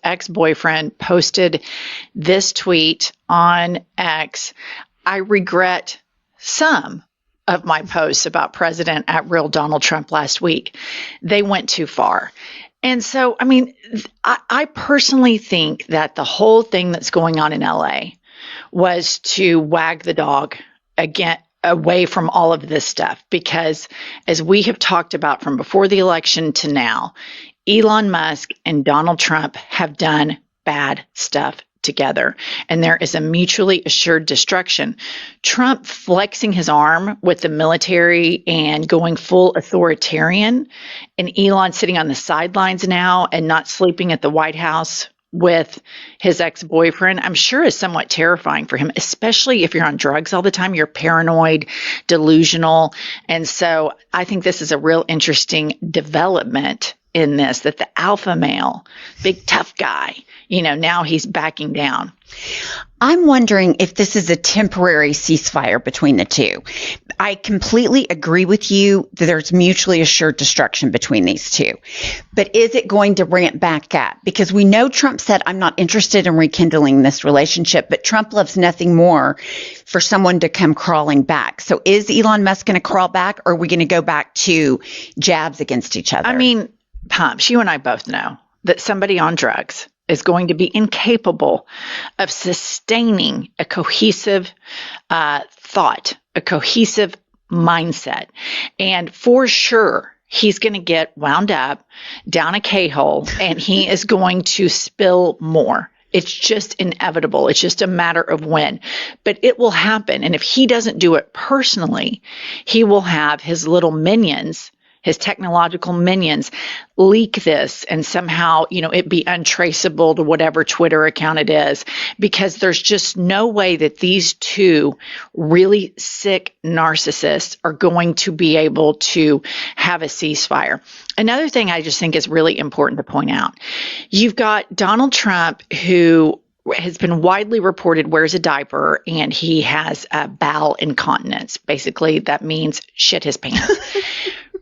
ex-boyfriend posted this tweet on X. I regret some of my posts about President at Real Donald Trump last week. They went too far. And so, I mean, I personally think that the whole thing that's going on in LA was to wag the dog again away from all of this stuff, because as we have talked about from before the election to now, Elon Musk and Donald Trump have done bad stuff together, and there is a mutually assured destruction. Trump flexing his arm with the military and going full authoritarian, and Elon sitting on the sidelines now and not sleeping at the White House with his ex-boyfriend, I'm sure is somewhat terrifying for him, especially if you're on drugs all the time. You're paranoid, delusional. And so I think this is a real interesting development in this, that the alpha male, big tough guy, now he's backing down. I'm wondering if this is a temporary ceasefire between the two. I completely agree with you that there's mutually assured destruction between these two. But is it going to ramp back up? Because we know Trump said, I'm not interested in rekindling this relationship, but Trump loves nothing more for someone to come crawling back. So is Elon Musk going to crawl back, or are we going to go back to jabs against each other? I mean, Pumps, you and I both know that somebody on drugs is going to be incapable of sustaining a cohesive thought, a cohesive mindset. And for sure, he's going to get wound up down a K-hole, and he is going to spill more. It's just inevitable. It's just a matter of when. But it will happen. And if he doesn't do it personally, he will have his little minions, his technological minions, leak this and somehow, it be untraceable to whatever Twitter account it is, because there's just no way that these two really sick narcissists are going to be able to have a ceasefire. Another thing I just think is really important to point out, you've got Donald Trump, who has been widely reported wears a diaper, and he has bowel incontinence. Basically, that means shit his pants.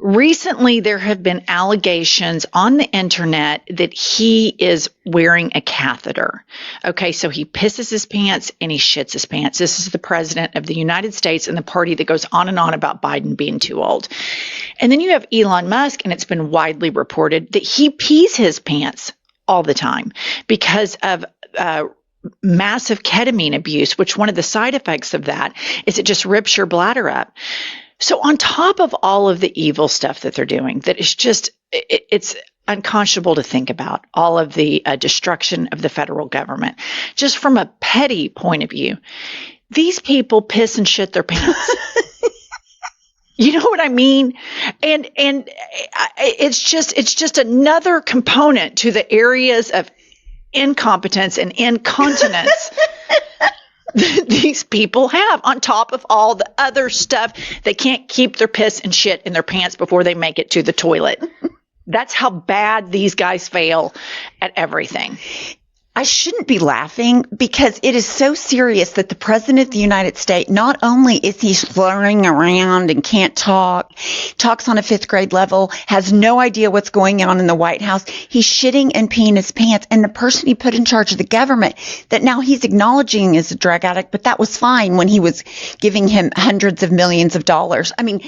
Recently, there have been allegations on the internet that he is wearing a catheter. Okay, so he pisses his pants and he shits his pants. This is the president of the United States and the party that goes on and on about Biden being too old. And then you have Elon Musk, and it's been widely reported that he pees his pants all the time because of massive ketamine abuse, which one of the side effects of that is it just rips your bladder up. So on top of all of the evil stuff that they're doing, that is just, it's unconscionable to think about, all of the destruction of the federal government. Just from a petty point of view, these people piss and shit their pants. You know what I mean? And it's just another component to the areas of incompetence and incontinence these people have, on top of all the other stuff. They can't keep their piss and shit in their pants before they make it to the toilet. That's how bad these guys fail at everything. I shouldn't be laughing, because it is so serious that the president of the United States, not only is he slurring around and can't talk, talks on a fifth grade level, has no idea what's going on in the White House, he's shitting and peeing his pants. And the person he put in charge of the government, that now he's acknowledging is a drug addict, but that was fine when he was giving him hundreds of millions of dollars. I mean,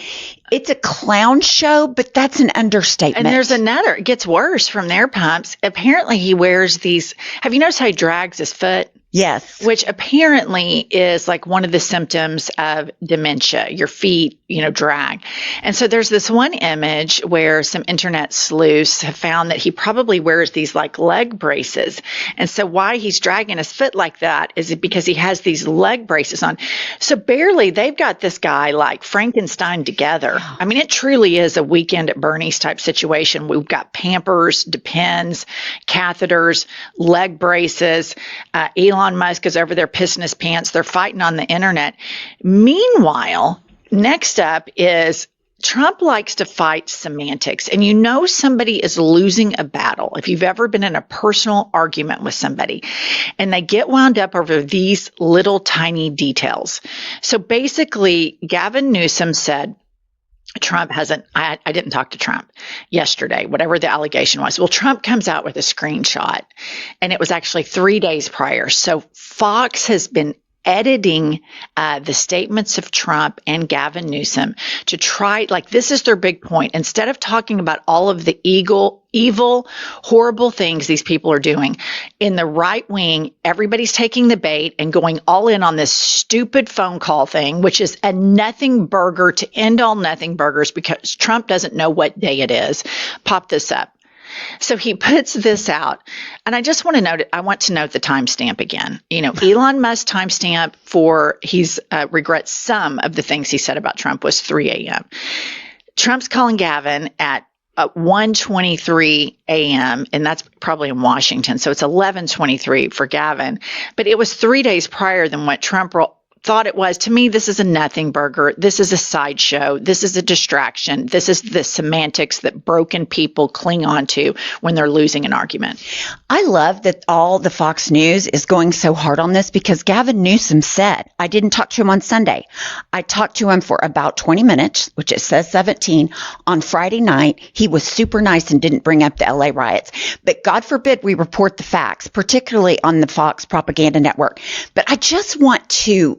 it's a clown show, but that's an understatement. And there's another, it gets worse from their Pumps. Apparently he wears these, have you noticed how he drags his foot? Yes. Which apparently is like one of the symptoms of dementia. Your feet, drag. And so there's this one image where some internet sleuths have found that he probably wears these like leg braces. And so why he's dragging his foot like that is because he has these leg braces on. So barely they've got this guy like Frankenstein together. I mean, it truly is a Weekend at Bernie's type situation. We've got Pampers, Depends, catheters, leg braces. Elon Musk is over there pissing his pants. They're fighting on the internet. Meanwhile, next up is Trump likes to fight semantics. And somebody is losing a battle if you've ever been in a personal argument with somebody and they get wound up over these little tiny details. So basically, Gavin Newsom said Trump hasn't, I didn't talk to Trump yesterday, whatever the allegation was. Well, Trump comes out with a screenshot, and it was actually 3 days prior. So Fox has been editing the statements of Trump and Gavin Newsom to try, like, this is their big point. Instead of talking about all of the evil, horrible things these people are doing, in the right wing, everybody's taking the bait and going all in on this stupid phone call thing, which is a nothing burger to end all nothing burgers because Trump doesn't know what day it is. Pop this up. So he puts this out, and I just want to note it. I want to note the timestamp again. You know, Elon Musk timestamp for he's regrets some of the things he said about Trump was 3 a.m. Trump's calling Gavin at 1:23 a.m. and that's probably in Washington, so it's 11:23 for Gavin. But it was 3 days prior than what Trump thought it was. To me, this is a nothing burger. This is a sideshow. This is a distraction. This is the semantics that broken people cling on to when they're losing an argument. I love that all the Fox News is going so hard on this because Gavin Newsom said, I didn't talk to him on Sunday. I talked to him for about 20 minutes, which it says 17. On Friday night, he was super nice and didn't bring up the LA riots. But God forbid we report the facts, particularly on the Fox propaganda network. But I just want to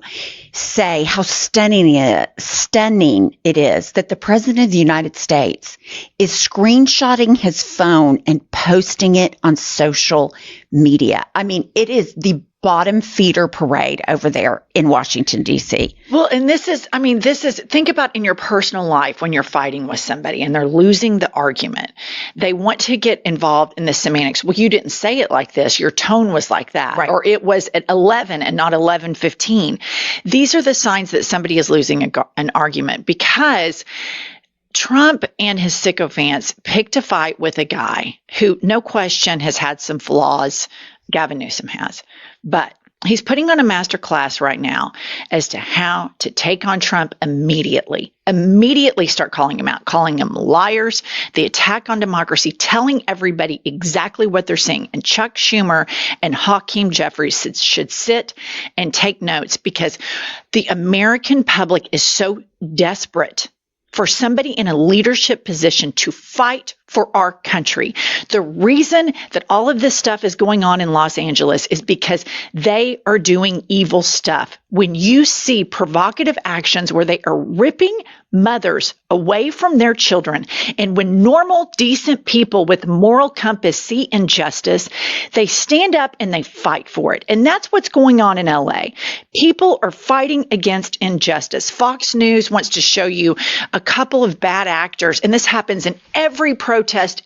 say how stunning it is that the President of the United States is screenshotting his phone and posting it on social media. I mean, it is the bottom feeder parade over there in Washington, D.C. Well, and this is, think about in your personal life when you're fighting with somebody and they're losing the argument. They want to get involved in the semantics. Well, you didn't say it like this. Your tone was like that. Right. Or it was at 11 and not 11:15. These are the signs that somebody is losing an argument because Trump and his sycophants picked a fight with a guy who, no question, has had some flaws. Gavin Newsom has. But he's putting on a master class right now as to how to take on Trump immediately. Immediately start calling him out, calling them liars, the attack on democracy, telling everybody exactly what they're saying. And Chuck Schumer and Hakeem Jeffries should sit and take notes because the American public is so desperate for somebody in a leadership position to fight for our country. The reason that all of this stuff is going on in Los Angeles is because they are doing evil stuff. When you see provocative actions where they are ripping mothers away from their children, and when normal, decent people with moral compass see injustice, they stand up and they fight for it. And that's what's going on in LA. People are fighting against injustice. Fox News wants to show you a couple of bad actors, and this happens in every protest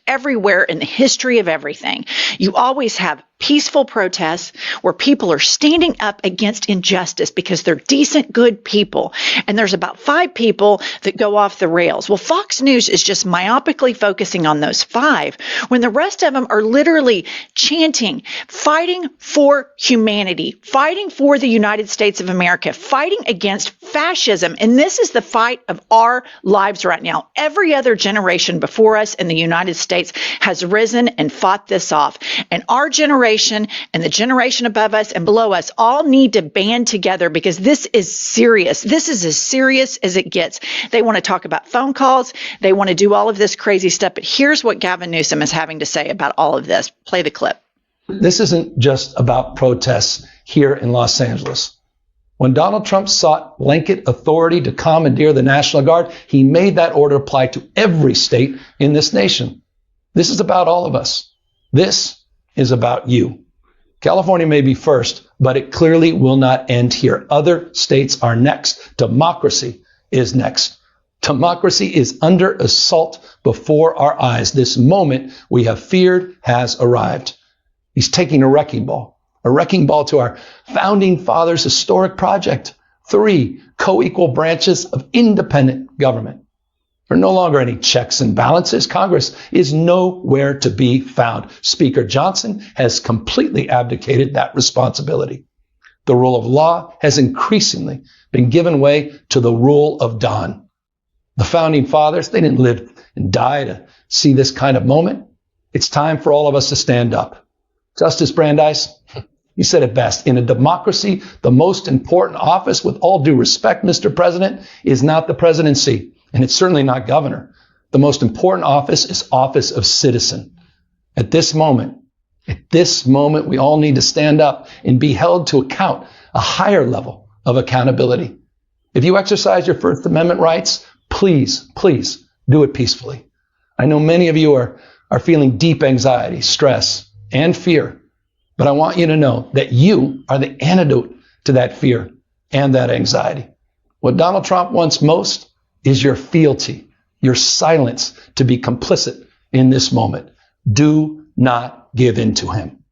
everywhere in the history of everything. You always have peaceful protests where people are standing up against injustice because they're decent, good people. And there's about 5 people that go off the rails. Well, Fox News is just myopically focusing on those 5 when the rest of them are literally chanting, fighting for humanity, fighting for the United States of America, fighting against fascism. And this is the fight of our lives right now. Every other generation before us in the United States has risen and fought this off. And our generation and the generation above us and below us all need to band together because this is serious. This is as serious as it gets. They want to talk about phone calls. They want to do all of this crazy stuff. But here's what Gavin Newsom is having to say about all of this. Play the clip. This isn't just about protests here in Los Angeles. When Donald Trump sought blanket authority to commandeer the National Guard, he made that order apply to every state in this nation. This is about all of us. This is about you. California may be first, but it clearly will not end here. Other states are next. Democracy is next. Democracy is under assault before our eyes. This moment we have feared has arrived. He's taking a wrecking ball to our founding fathers' historic project. 3 co-equal branches of independent government. There are no longer any checks and balances. Congress is nowhere to be found. Speaker Johnson has completely abdicated that responsibility. The rule of law has increasingly been given way to the rule of Don. The founding fathers, they didn't live and die to see this kind of moment. It's time for all of us to stand up. Justice Brandeis, you said it best. In a democracy, the most important office, with all due respect, Mr. President, is not the presidency. And it's certainly not governor. The most important office is office of citizen. At this moment, we all need to stand up and be held to account, a higher level of accountability. If you exercise your First Amendment rights, please do it peacefully. I know many of you are feeling deep anxiety, stress, and fear, but I want you to know that you are the antidote to that fear and that anxiety. What Donald Trump wants most is your fealty, your silence to be complicit in this moment. Do not give in to him.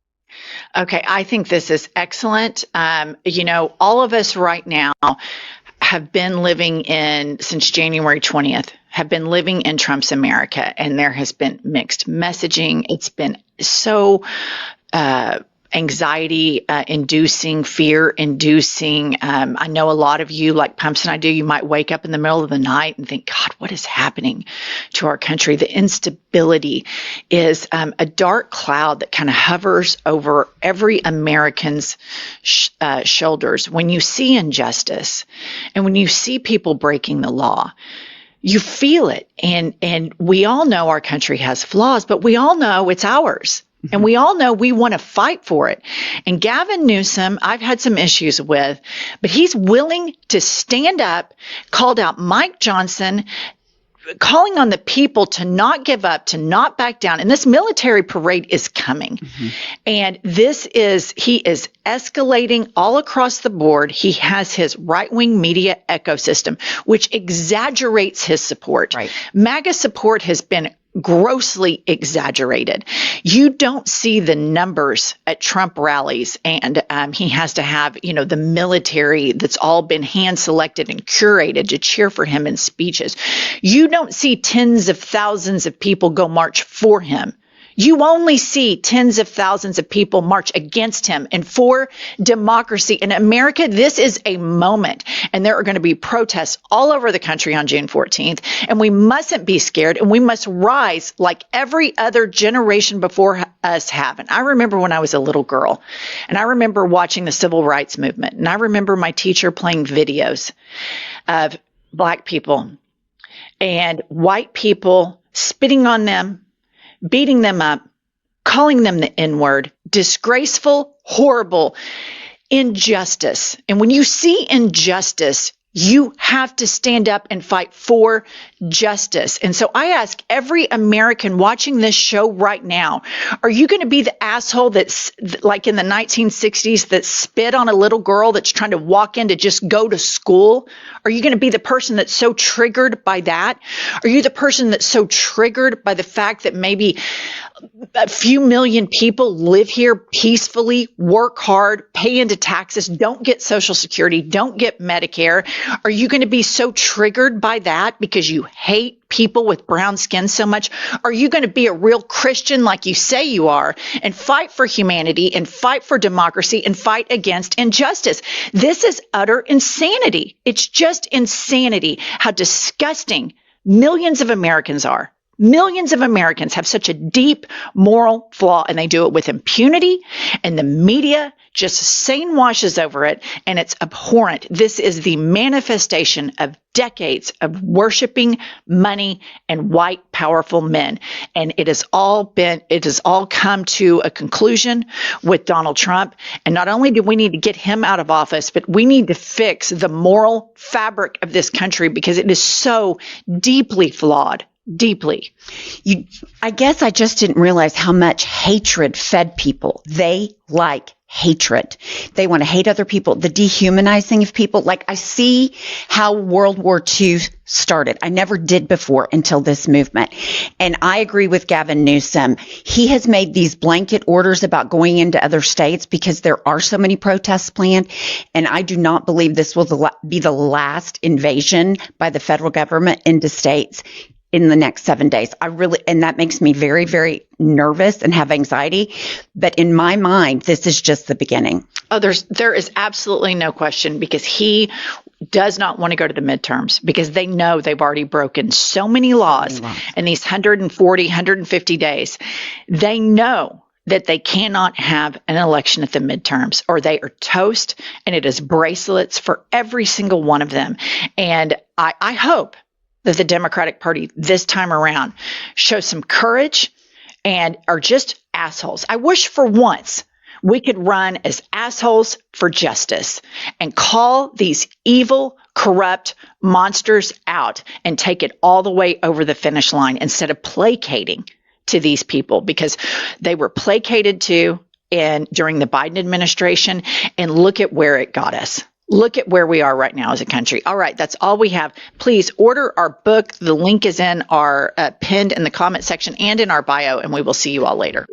Okay, I think this is excellent. All of us right now have been living since January 20th, have been living in Trump's America, and there has been mixed messaging. It's been so anxiety inducing, fear inducing. I know a lot of you, like Pumps and I do, you might wake up in the middle of the night and think, God, what is happening to our country? The instability is a dark cloud that kind of hovers over every American's shoulders. When you see injustice and when you see people breaking the law, you feel it. And we all know our country has flaws, but we all know it's ours. And we all know we want to fight for it. And Gavin Newsom, I've had some issues with, but he's willing to stand up, called out Mike Johnson, calling on the people to not give up, to not back down. And this military parade is coming. And he is escalating all across the board. He has his right-wing media ecosystem, which exaggerates his support. Right. MAGA support has been grossly exaggerated. You don't see the numbers at Trump rallies, and he has to have, the military that's all been hand selected and curated to cheer for him in speeches. You don't see tens of thousands of people go march for him. You only see tens of thousands of people march against him and for democracy. In America, this is a moment, and there are going to be protests all over the country on June 14th, and we mustn't be scared, and we must rise like every other generation before us have. And I remember when I was a little girl, and I remember watching the civil rights movement, and I remember my teacher playing videos of Black people and white people spitting on them, beating them up, calling them the N-word, disgraceful, horrible, injustice. And when you see injustice, you have to stand up and fight for justice. And so I ask every American watching this show right now, are you going to be the asshole that's like in the 1960s that spit on a little girl that's trying to walk in to just go to school? Are you going to be the person that's so triggered by that? Are you the person that's so triggered by the fact that maybe a few million people live here peacefully, work hard, pay into taxes, don't get Social Security, don't get Medicare? Are you going to be so triggered by that because you hate people with brown skin so much? Are you going to be a real Christian like you say you are and fight for humanity and fight for democracy and fight against injustice? This is utter insanity. It's just insanity how disgusting millions of Americans are. Millions of Americans have such a deep moral flaw, and they do it with impunity, and the media just sane washes over it, and it's abhorrent. This is the manifestation of decades of worshiping money and white powerful men. And it has all come to a conclusion with Donald Trump. And not only do we need to get him out of office, but we need to fix the moral fabric of this country because it is so deeply flawed. Deeply. I guess I just didn't realize how much hatred fed people. They like hatred. They want to hate other people, the dehumanizing of people. Like I see how World War II started. I never did before until this movement. And I agree with Gavin Newsom. He has made these blanket orders about going into other states because there are so many protests planned. And I do not believe this will be the last invasion by the federal government into states in the next 7 days. And that makes me very, very nervous and have anxiety. But in my mind, this is just the beginning. Oh, there is absolutely no question because he does not want to go to the midterms because they know they've already broken so many laws in these 140, 150 days. They know that they cannot have an election at the midterms or they are toast, and it is bracelets for every single one of them. And I hope that the Democratic Party this time around show some courage and are just assholes. I wish for once we could run as assholes for justice and call these evil, corrupt monsters out and take it all the way over the finish line instead of placating to these people, because they were placated to during the Biden administration, and look at where it got us. Look at where we are right now as a country. All right, that's all we have. Please order our book. The link is in our pinned in the comment section and in our bio, and we will see you all later.